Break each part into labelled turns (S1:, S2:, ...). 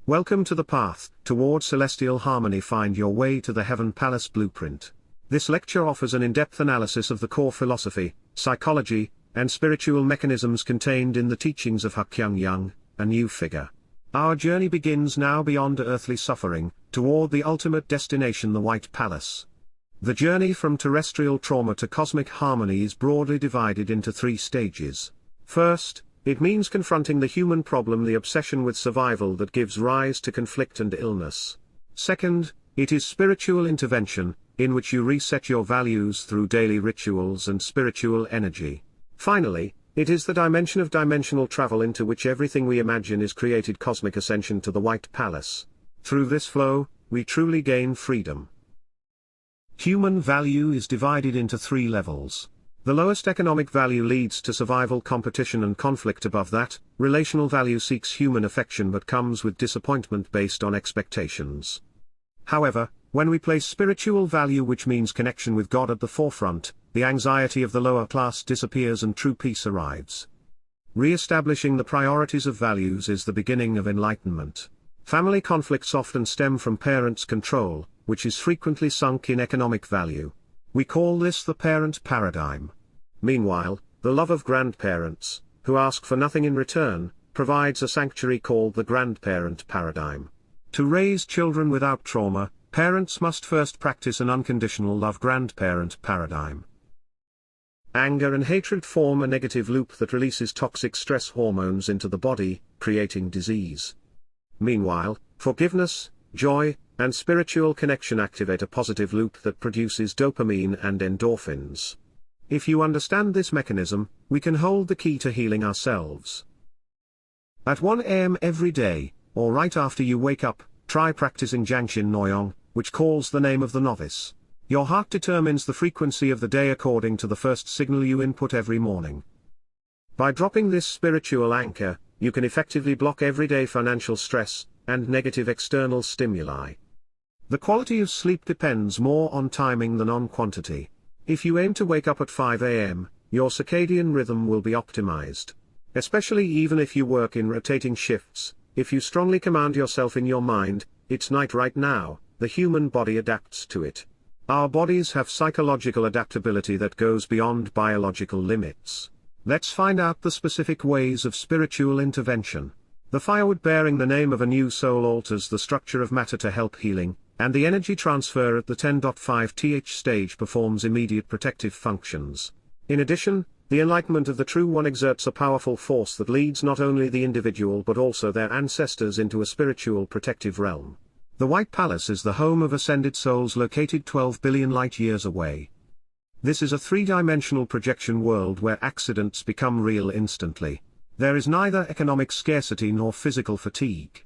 S1: Welcome to the path toward celestial harmony. Find your way to the Heaven Palace Blueprint. This lecture offers an in-depth analysis of the core philosophy, psychology, and spiritual mechanisms contained in the teachings of Haneulgung, a new figure. Our journey begins now beyond earthly suffering, toward the ultimate destination, the White Palace. The journey from terrestrial trauma to cosmic harmony is broadly divided into 3 stages. First, it means confronting the human problem, the obsession with survival that gives rise to conflict and illness. Second, it is spiritual intervention, in which you reset your values through daily rituals and spiritual energy. Finally, it is the dimension of dimensional travel into which everything we imagine is created, cosmic ascension to the White Palace. Through this flow, we truly gain freedom. Human value is divided into 3 levels. The lowest economic value leads to survival, competition and conflict. Above that, relational value seeks human affection but comes with disappointment based on expectations. However, when we place spiritual value, which means connection with God, at the forefront, the anxiety of the lower class disappears and true peace arrives. Re-establishing the priorities of values is the beginning of enlightenment. Family conflicts often stem from parents' control, which is frequently sunk in economic value. We call this the parent paradigm. Meanwhile, the love of grandparents, who ask for nothing in return, provides a sanctuary called the grandparent paradigm. To raise children without trauma, parents must first practice an unconditional love, grandparent paradigm. Anger and hatred form a negative loop that releases toxic stress hormones into the body, creating disease. Meanwhile, forgiveness, joy, and spiritual connection activate a positive loop that produces dopamine and endorphins. If you understand this mechanism, we can hold the key to healing ourselves. At 1 a.m. every day, or right after you wake up, try practicing Jiangxin Noyong, which calls the name of the novice. Your heart determines the frequency of the day according to the first signal you input every morning. By dropping this spiritual anchor, you can effectively block everyday financial stress and negative external stimuli. The quality of sleep depends more on timing than on quantity. If you aim to wake up at 5 a.m., your circadian rhythm will be optimized. Especially even if you work in rotating shifts, if you strongly command yourself in your mind, "It's night right now," the human body adapts to it. Our bodies have psychological adaptability that goes beyond biological limits. Let's find out the specific ways of spiritual intervention. The firewood bearing the name of a new soul alters the structure of matter to help healing, and the energy transfer at the 10.5th stage performs immediate protective functions. In addition, the enlightenment of the True One exerts a powerful force that leads not only the individual but also their ancestors into a spiritual protective realm. The White Palace is the home of ascended souls located 12 billion light-years away. This is a 3-dimensional projection world where accidents become real instantly. There is neither economic scarcity nor physical fatigue.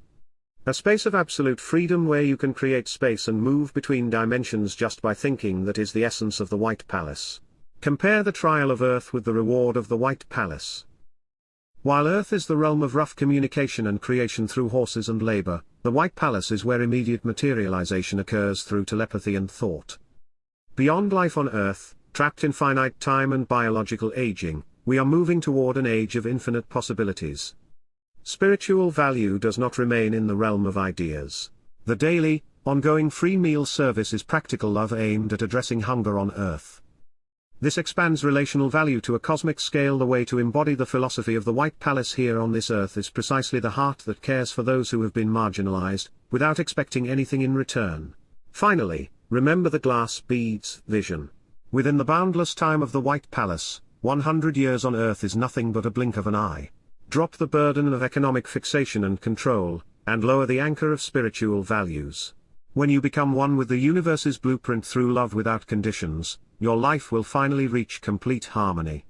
S1: A space of absolute freedom where you can create space and move between dimensions just by thinking. That is the essence of the White Palace. Compare the trial of Earth with the reward of the White Palace. While Earth is the realm of rough communication and creation through horses and labor, the White Palace is where immediate materialization occurs through telepathy and thought. Beyond life on Earth, trapped in finite time and biological aging, we are moving toward an age of infinite possibilities. Spiritual value does not remain in the realm of ideas. The daily, ongoing free meal service is practical love aimed at addressing hunger on Earth. This expands relational value to a cosmic scale. The way to embody the philosophy of the White Palace here on this Earth is precisely the heart that cares for those who have been marginalized, without expecting anything in return. Finally, remember the glass beads vision. Within the boundless time of the White Palace, 100 years on Earth is nothing but a blink of an eye. Drop the burden of economic fixation and control, and lower the anchor of spiritual values. When you become one with the universe's blueprint through love without conditions, your life will finally reach complete harmony.